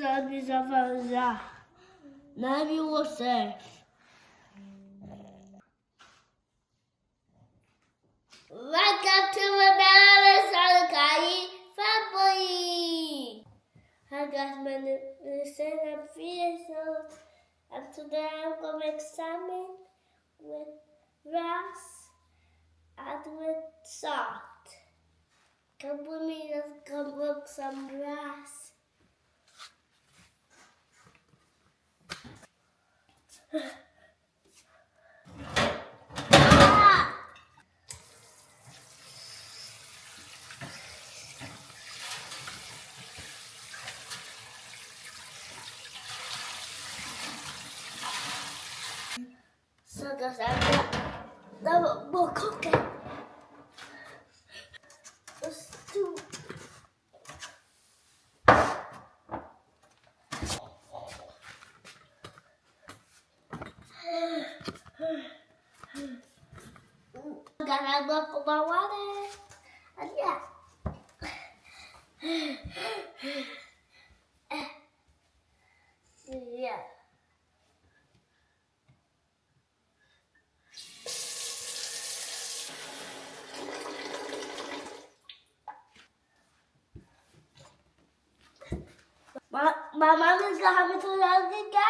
Zabija. Nami você. Welcome to another Salmon family. Hi guys, my name is Salmon. I'm 3 years old, and today I'm going to make salmon with rice and with salt. Come with me, let's go cook some rice. So guys, now we're cooking. Let's do. Gotta look for my water. And yeah. Yeah. My mom is gonna have me to the guy.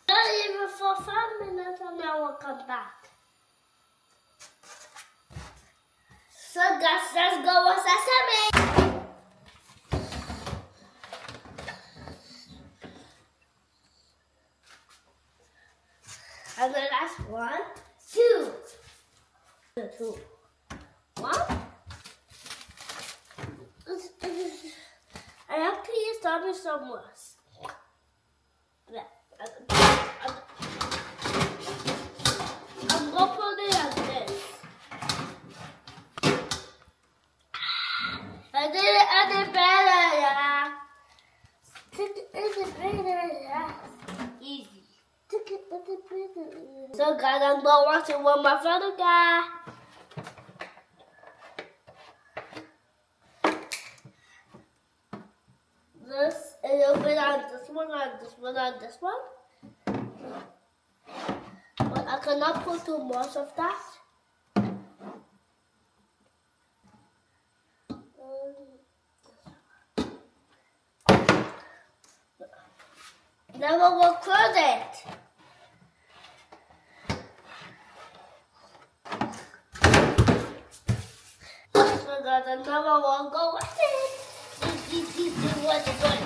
Not even for 5 minutes and then we'll come back. So guys, let's go with sesame. And the last one, 2. 2. 1. I have to use stomach somewhere. I'm gonna put it like this. I did it better, yeah. Yeah. Easy. So guys, I'm gonna watch it with my father guy. This and open on this one, on this one, on this one. But I cannot put too much of that. Then we will close it. So guys, another one go with it. What's good?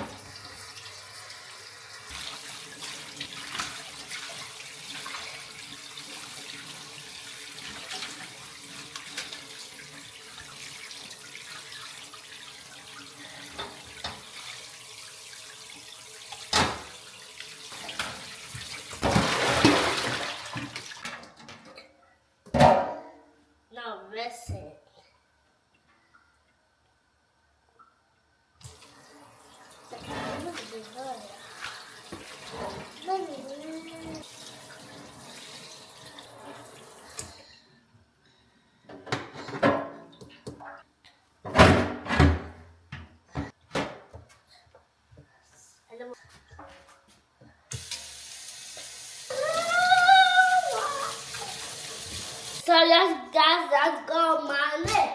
Now listen. So let's go mine it.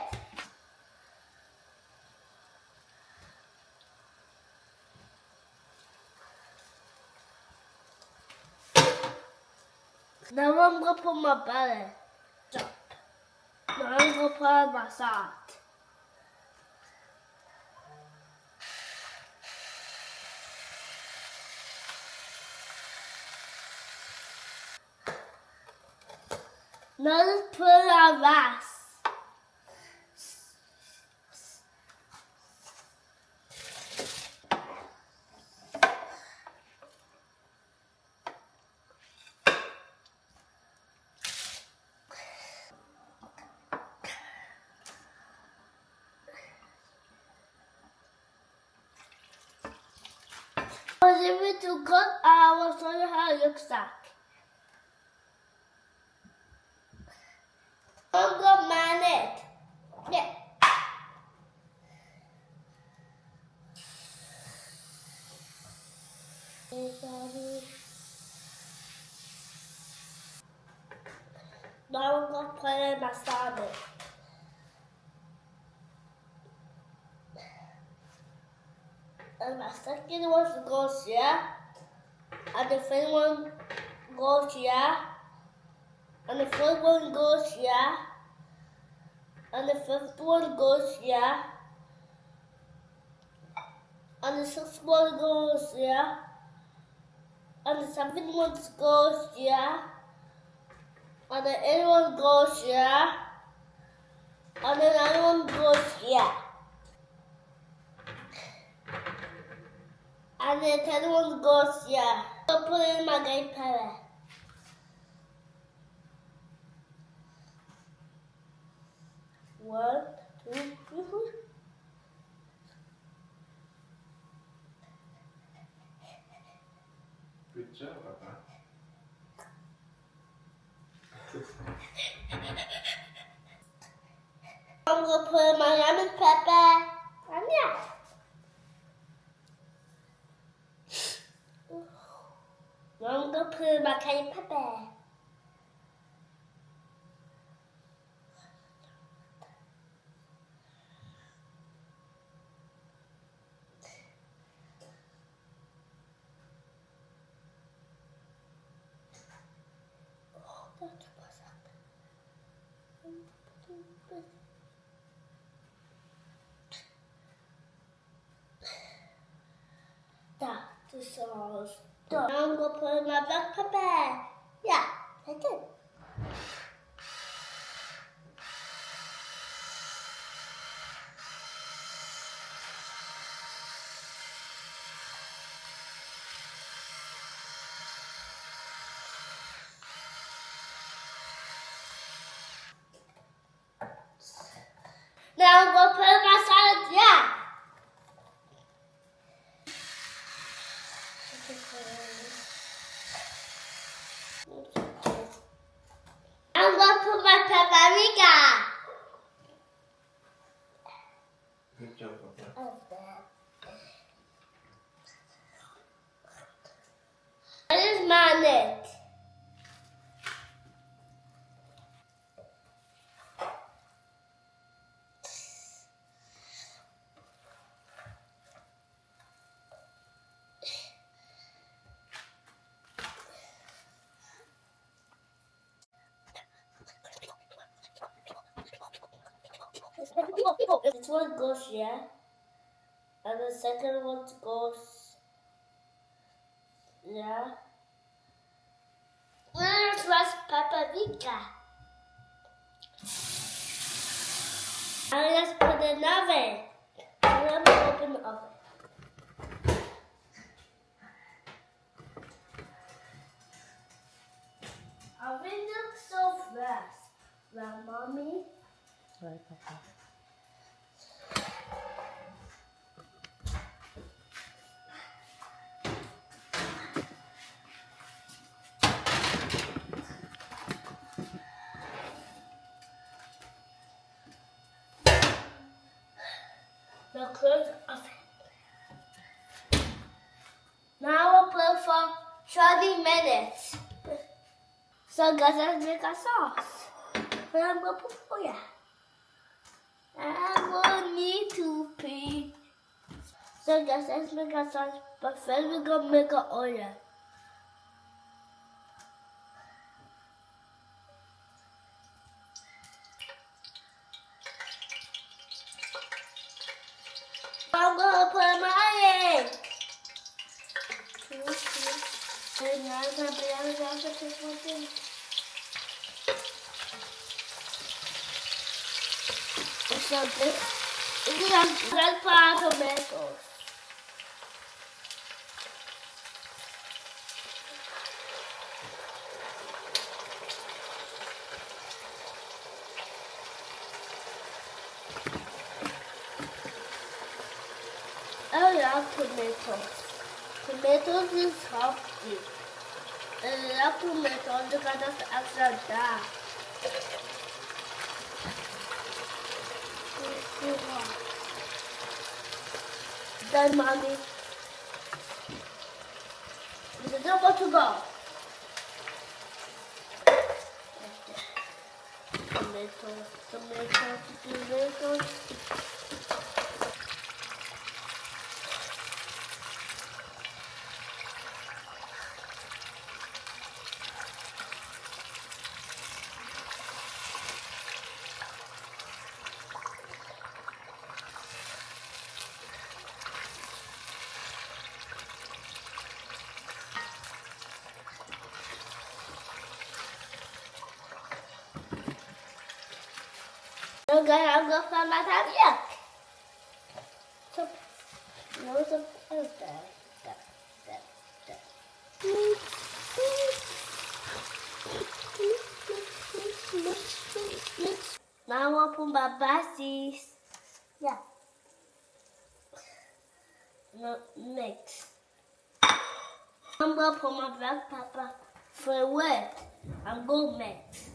Now I'm gonna put my butter. Now I'm gonna put my salt. Now let's put our rice. If it's too good, I will show you how it looks like. I'm gonna man it. Yeah. Now I'm going to play my Salmon. And my second one goes here. And the third one goes here. And the fourth one goes here. And the fifth one goes here. And the sixth one goes here. And the seventh one goes here. And the eighth one goes here. And the ninth one goes here. And the 10th one goes here. I'll put it in my game palette. One, two, three. Good job, Papa. I'm going to put in my lemon pepper. And yeah. Now I'm going to put in my cayenne pepper. That is all done. Now I'm going to put in my black pepper. Yeah, that's it. Now I'm going to put in my salad. Yeah. I'm going to put my paprika. Good job, Papa. What is my net? This one goes here, and the second one goes here. Where's paprika? And let's put it in the oven. Let me open the oven. Oven looks so fresh. Right, Mommy? Right, Papa. Now close the oven. Now we'll put it for 20 minutes. So guys, let's make our sauce. But I'm going to put for you. I will need to pee. So guys, let's make our sauce. But first we're going to make our oil. I'm going to put my egg. And now I'm going to put this one thing. So this is red plant tomatoes. I love tomatoes. Tomatoes is healthy. I love tomatoes because of the extra dark. Done, Mommy. There's no more to go. Tomatoes. I'm gonna find my time. Yeah. So, now I'm gonna put my bases. Yeah. No, next. I'm gonna put my black pepper for wet. I'm gonna mix.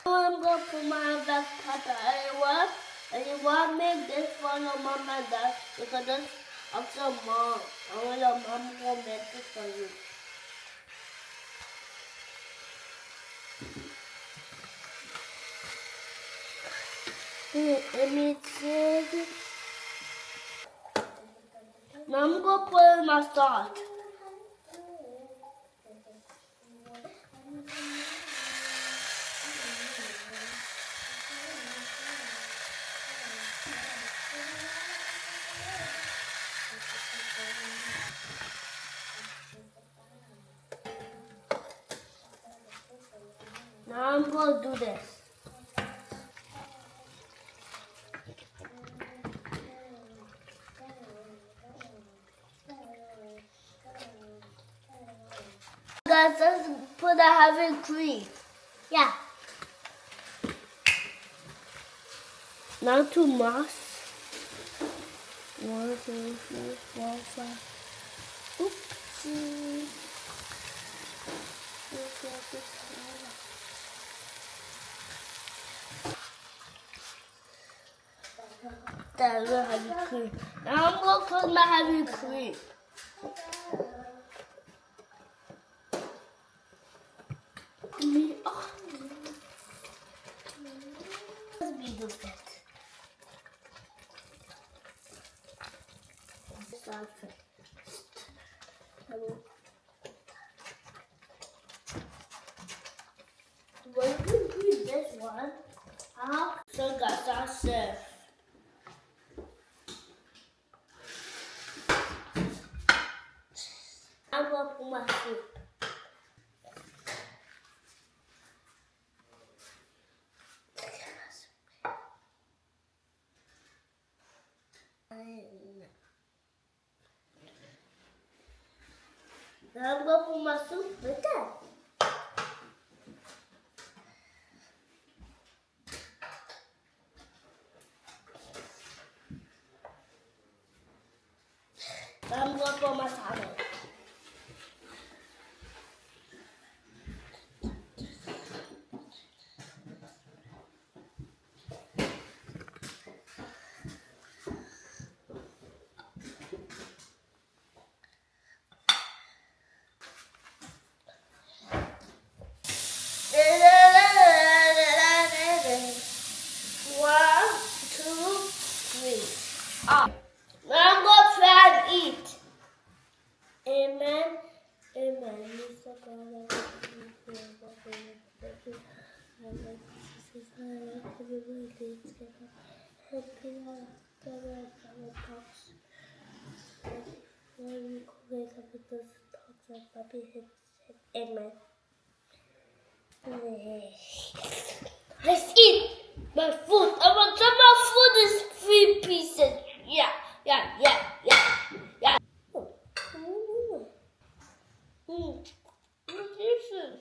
I'm gonna put my black pepper. And you want to make this for your mom and dad because this of your mom. I want your mom to make this for you. Let me see. Now I'm gonna put in my salt. Now I'm gonna do this. Guys, let's put a heavy cream. Yeah. Now to mask. 1, 2, 3, 4, 5. Oopsie. That's a heavy cream. Now I'm gonna put my heavy cream. Let's be the best. When you do this one, so guys, that's it. I'm gonna put my soup. Now I'm gonna put my soup with that. Now I'm gonna put my salad. I'm gonna try and eat. Amen. Amen. Amen. Let's eat my food. I want some more food is 3 pieces. Yeah. Delicious.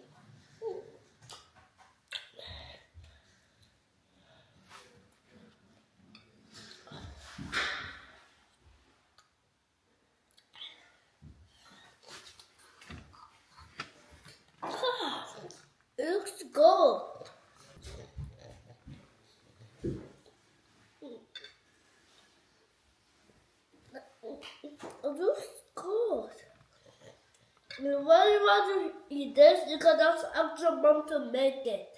really want to eat this because that's up to Mom to make it.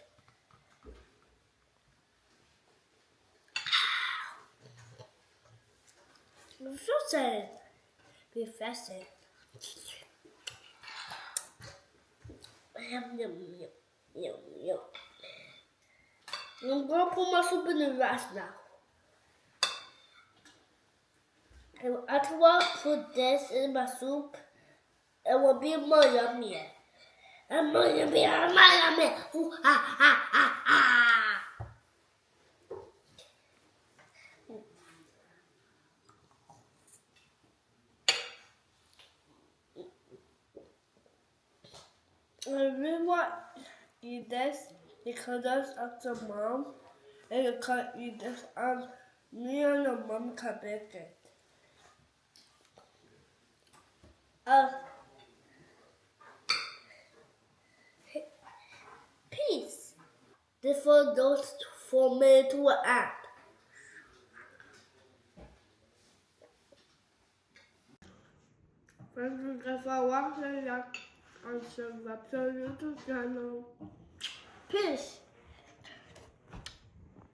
I'm so excited. Be fasting. Yum, yum, yum, yum, yum. I'm gonna put my soup in the rice now. And after I put this in my soup, it will be more yummy. And more yummy, and more yummy. Ooh, ha, ha, ha, ha. I really want to eat this because that's up to Mom. And you can't eat this and me and your mom can make it. Peace. This for those for me to add. Thank you guys for watching and subscribe to our YouTube channel. Peace.